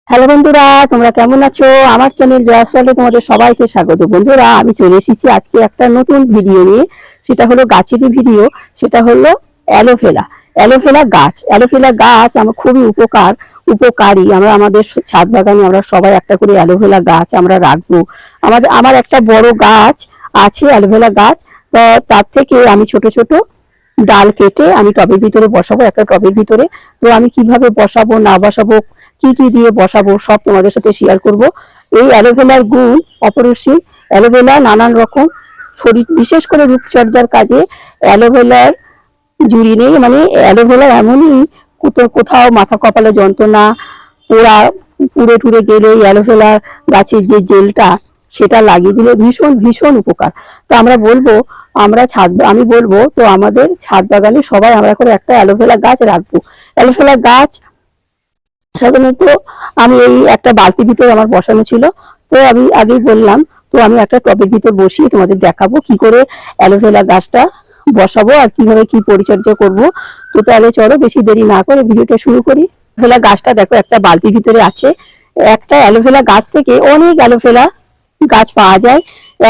Hello বন্ধুরা, তোমরা কেমন আছো? আমার চ্যানেল জয়াসলে তোমাদের সবাইকে স্বাগত। বন্ধুরা, আমি চলে এসেছি আজকে একটা নতুন ভিডিও নিয়ে। সেটা হলো গাছেরই ভিডিও। সেটা হলো অ্যালোভেরা। অ্যালোভেরা গাছ আমার খুবই উপকারী। আমরা আমাদের ছাদ বাগানে আমরা সবাই একটা করে অ্যালোভেরা গাছ আমরা রাখবো। আমার একটা বড় গাছ আছে অ্যালোভেরা গাছ। তো তার থেকে আমি ছোট ছোট ডাল কেটে আমি টবের ভিতরে বসাবো, একটা টবের ভিতরে। তো আমি কিভাবে বসাবো না বসাবো, কি কি দিয়ে বসাবো, সব তোমাদের সাথে শেয়ার করব। এই অ্যালোভেরার গুণ অপরিসীম। অ্যালোভেরা নানান রকম শরীর, বিশেষ করে রূপচর্চার কাজে অ্যালোভেরার জুড়ি নেই। মানে অ্যালোভেরা এমনই, কোথাও মাথা কপালে যন্ত্রণা, পোড়া পুড়ে টুড়ে গেলে অ্যালোভেরা গাছের যে জেলটা সেটা লাগিয়ে দিলে ভীষণ ভীষণ উপকার। তো আমি বলবো তো আমাদের ছাদ বাগানে সবাই আমরা করে একটা অ্যালোভেরা গাছ রাখবো। অ্যালোভেরা গাছ সাধারণত আমি এই একটা বালতির ভিতরে আমার বসানো ছিল। তো আমি আগেই বললাম, তো আমি একটা টবের ভিতর বসিয়ে তোমাদের দেখাবো কি করে অ্যালোভেরা গাছটা বসাবো আর কিভাবে কি পরিচর্যা করব। তো তাহলে চলো বেশি দেরি না করে ভিডিওটা শুরু করি। অ্যালোভেরা গাছটা দেখো একটা বালতির ভিতরে আছে। একটা অ্যালোভেরা গাছ থেকে অনেক অ্যালোভেরা গাছ পাওয়া যায়।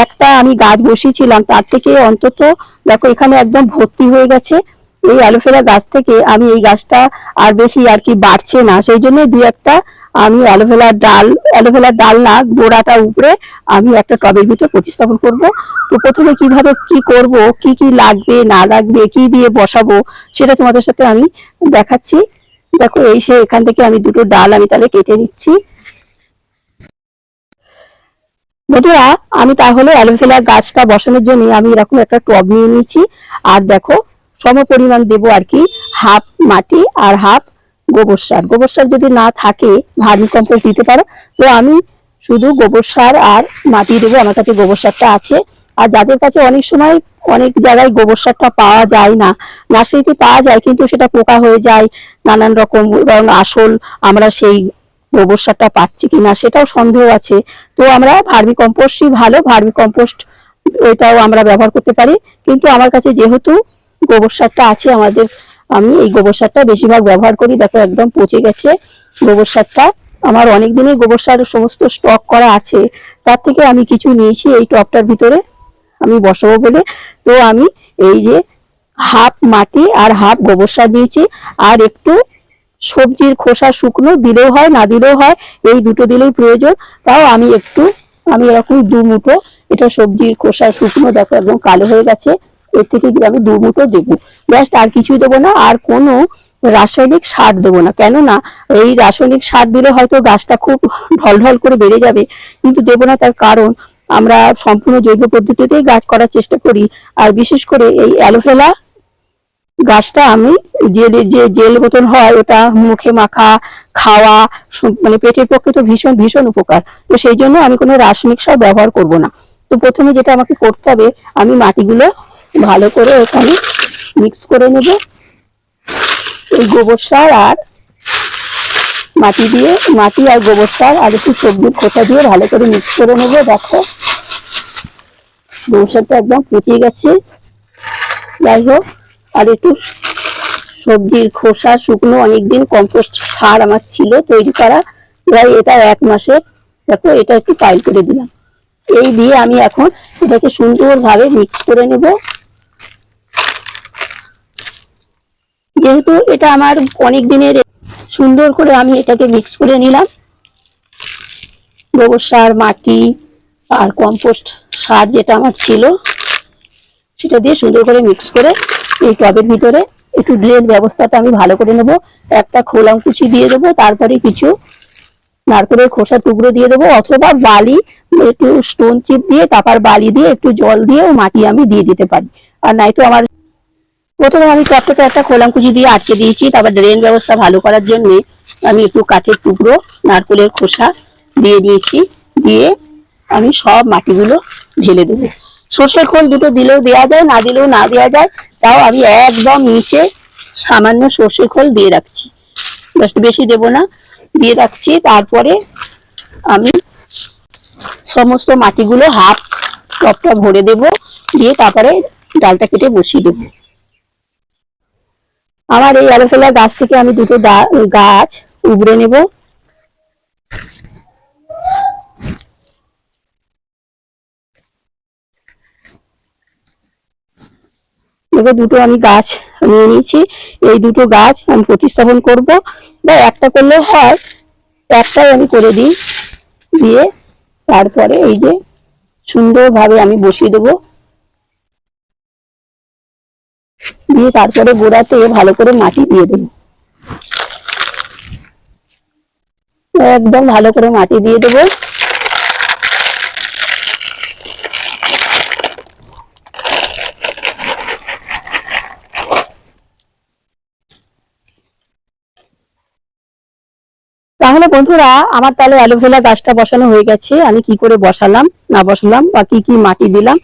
একটা আমি গাছ বসিয়েছিলাম, তার থেকে অন্তত দেখো এখানে একদম ভর্তি হয়ে গেছে। এই অ্যালোভেরা গাছ থেকে আমি এই গাছটা আর বেশি আর কি বাড়ছে না, সেই জন্য দুই একটা আমি অ্যালোভেরার ডাল না, গোড়াটা উপরে আমি একটা টবের ভিতর প্রতিস্থাপন করব। তো প্রথমে কিভাবে কি করব, কি কি লাগবে না লাগবে, কি দিয়ে বসাবো, সেটা তোমাদের সাথে আমি দেখাচ্ছি। দেখো এখান থেকে আমি দুটো ডাল আমি তাহলে কেটে নিচ্ছি। বন্ধুরা, আমি তাহলে অ্যালোভেরা গাছটা বসানোর জন্য আমি এরকম একটা টব নিয়ে নিয়েছি। আর দেখো সম পরিমাণ দেবো আর কি, হাফ মাটি আর হাফ গোবর সার। গোবর সার যদি না থাকে ভার্মি কম্পোস্ট দিতে পারো। তো আমি শুধু গোবর সার আর মাটি দেবো, আমার কাছে গোবর সারটা আছে। আর যাদের কাছে অনেক সময় অনেক জায়গায় গোবর সারটা পাওয়া যায় না, নার্সারিতে পাওয়া যায় কিন্তু সেটা পোকা হয়ে যায় নানান রকম, কারণ আসল আমরা সেই গোবর সারটা পাচ্ছি কিনা সেটাও সন্দেহ আছে। তো আমরা ভার্মি কম্পোস্টই ভালো, ভার্মি কম্পোস্ট ওইটাও আমরা ব্যবহার করতে পারি। কিন্তু আমার কাছে যেহেতু গোবর সারটা আছে আমি এই গোবর সারটা বেশিরভাগ ব্যবহার করি। দেখো একদম পচে গেছে গোবর সারটা। আমার অনেক দিনই গোবর সার সমস্ত স্টক করা আছে, তার থেকে আমি কিছু নিয়েছি এই টবটার ভিতরে আমি বসাবো বলে। তো আমি এই যে হাফ মাটি আর হাফ গোবর সার দিয়েছি, আর একটু সবজির খোসা শুকনো দিলেও হয় না দিলেও হয়, এই দুটো দিলেই প্রয়োজন। তাও আমি এরকম দু মুঠো, এটা সবজির খোসা শুকনো, দেখো একদম কালো হয়ে গেছে, এর থেকে আমি দু মুঠো দেবো। জাস্ট, আর কিছুই দেবো না, আর কোনো রাসায়নিক সার দেবো না। কেননা এই রাসায়নিক সার দিলে হয়তো গাছটা খুব ঢলঢল করে বেড়ে যাবে, কিন্তু দেবো না তার কারণ আমরা সম্পূর্ণ জৈব পদ্ধতিতেই গাছ করার চেষ্টা করি। আর বিশেষ করে এই অ্যালোভেরা গাছটা আমি যে জেল বোতল হয় ওটা মুখে মাখা, খাওয়া, মানে পেটের পক্ষে তো ভীষণ ভীষণ উপকার। তো সেই জন্য আমি কোনো রাসায়নিক সার ব্যবহার করব না। তো প্রথমে যেটা আমাকে করতে হবে, আমি মাটিগুলো ভালো করে এখানে মিক্স করে নেব। এই গোবর সার আর মাটি আর গোবর সার আর একটু সবজির খোসা দিয়ে ভালো করে মিক্স করে নেব। দেখো গোবর সারটা একদম পচে গেছে, যাই হোক। আর একটু সবজির খোসা শুকনো, অনেকদিন কম্পোস্ট সার আমার ছিল তৈরি করা, প্রায় এটা 1 মাসের। দেখো এটা একটু পাইল করে দিলাম। এই দিয়ে আমি এখন এটাকে সুন্দরভাবে মিক্স করে নেব। যেহেতু এটা আমার অনেক দিনের, সুন্দর করে আমি এটাকে মিক্স করে নিলাম। গোবর সার, মাটি আর কম্পোস্ট সার যেটা আমার ছিল সেটা দিয়ে সুন্দর করে মিক্স করে এই টবের ভিতরে একটু ড্রেন ব্যবস্থাটা আমি ভালো করে নেব। একটা খোলা কুচি দিয়ে দেবো, তারপরে কিছু নারকেলের খোসা টুকরো দিয়ে দেবো, অথবা বালি, একটু স্টোন চিপ দিয়ে কাপার বালি দিয়ে একটু জল দিয়ে মাটি আমি দিয়ে দিতে পারি। আর নয়তো আমার প্রথমে আমি টবটাকে একটা খোলাম কুচি দিয়ে আটকে দিয়েছি, তারপর ড্রেন ব্যবস্থা ভালো করার জন্য আমি একটু কাঠের টুকরো, নারকেলের খোসা দিয়ে দিয়েছি। দিয়ে আমি সব মাটিগুলো ঢেলে দেবো। সর্ষের খোল দুটো দিলেও দেওয়া যায়, না দিলেও না দেওয়া যায়। তাও আমি একদম নিচে সামান্য সর্ষের খোল দিয়ে রাখছি, জাস্ট বেশি দেবো না, দিয়ে রাখছি। তারপরে আমি সমস্ত মাটিগুলো হাফ টবটা ভরে দেব, দিয়ে তারপরে ডালটা কেটে বসিয়ে দেবো। আমার এই অ্যালোভেরা গাছ থেকে আমি দুটো গাছ উবড়ে নেব। এবার দুটো আমি গাছ নিয়ে নিয়েছি, এই দুটো গাছ আমি প্রতিস্থাপন করব, বা একটা করলেও হয়, একটাই আমি করে দিই। দিয়ে তারপরে এই যে সুন্দরভাবে আমি বসিয়ে দেবো, দিয়ে তারপরে গোড়াতে ভালো করে মাটি দিয়ে দেবো, একদম ভালো করে মাটি দিয়ে দেবো। তাহলে বন্ধুরা আমার তাহলে অ্যালোভেরা গাছটা বসানো হয়ে গেছে। আমি কি করে বসালাম না বসালাম বা কি কি মাটি দিলাম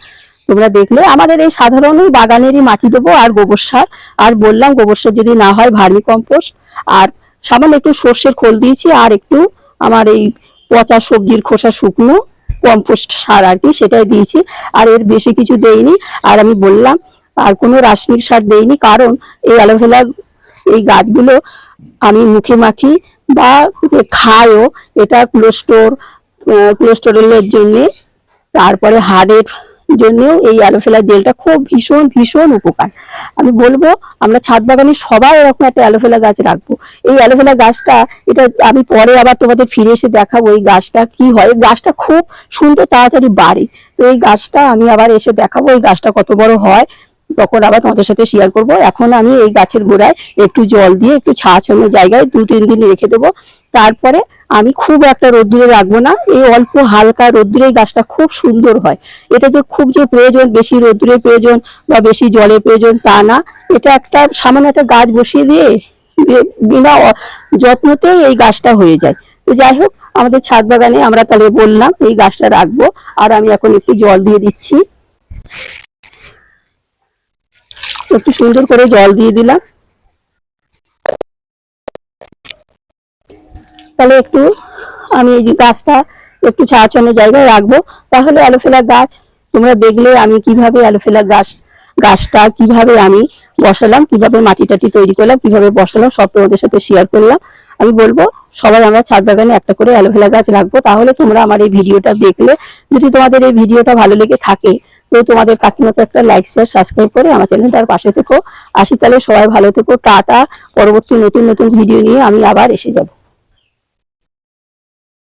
তোমরা দেখলে। আমাদের এই সাধারণ বাগানেরই মাটি দেবো আর গোবর সার, আর বললাম গোবর সার যদি না হয় ভার্মি কম্পোস্ট, আর সামান্য একটু সর্ষের খোল দিয়েছি, আর একটু আমার এই পচা সবজির খোসা শুকনো কম্পোস্ট সার আর কি, সেটাই দিয়েছি, আর এর বেশি কিছু দেইনি। আর আমি বললাম আর কোনো রাসায়নিক সার দেইনি, কারণ এই অ্যালোভেরা এই গাছগুলো আমি মুখে মাখি বা খাইও। এটা কোলেস্টেরলের জন্য, তারপরে হার্টের জন্যও এই অ্যালোভেরা জেলটা খুব ভীষণ ভীষণ উপকার। আমি বলবো আমরা ছাদ বাগানে সবাই এরকম একটা অ্যালোভেরা গাছ রাখবো। এই অ্যালোভেরা গাছটা, এটা আমি পরে আবার তোমাদের ফিরে এসে দেখাবো এই গাছটা কি হয়। গাছটা খুব সুন্দর তাড়াতাড়ি বাড়ে, তো এই গাছটা আমি আবার এসে দেখাবো এই গাছটা কত বড় হয়, তখন আবার তোমাদের সাথে শেয়ার করব। এখন আমি এই গাছের গোড়ায় একটু জল দিয়ে একটু ছায়াছন্ন জায়গায় 2-3 দিন রেখে দেবো। তারপরে আমি খুব একটা রোদ্দুরে রাখবো না, এই অল্প হালকা রোদ্দুরে গাছটা খুব সুন্দর হয়। এটা যে খুব যে প্রয়োজন বেশি রোদ্দুরের প্রয়োজন বা বেশি জলের প্রয়োজন তা না, এটা একটা সামান্য একটা গাছ বসিয়ে দিয়ে বিনা যত্নতেই এই গাছটা হয়ে যায়। তো যাই হোক, আমাদের ছাদ বাগানে আমরা তাহলে বললাম এই গাছটা রাখবো, আর আমি এখন একটু জল দিয়ে দিচ্ছি, একটু সুন্দর করে জল দিয়ে দিলাম। তাহলে একটু আমি এই গাছটা একটু ছায়াছন্ন জায়গায় রাখবো। তাহলে অ্যালোভেরা গাছ তোমরা দেখলে আমি কিভাবে অ্যালোভেরা গাছটা কিভাবে আমি বসালাম, কিভাবে মাটি টাটি তৈরি করলাম, কিভাবে বসালাম, সব তোমাদের সাথে শেয়ার করলাম। আমি বলবো সবাই আমরা ছাদ বাগানে একটা করে অ্যালোভেরা গাছ রাখবো। তাহলে তোমরা আমার এই ভিডিওটা দেখলে, যদি তোমাদের এই ভিডিওটা ভালো লেগে থাকে, তো তোমাদের কাকিমতো একটা লাইক শেয়ার সাবস্ক্রাইব করে আমার চ্যানেলটার পাশে থেকো। আসি তাহলে, সবাই ভালো থেকো, টাটা। পরবর্তী নতুন নতুন ভিডিও নিয়ে আমি আবার এসে যাবো।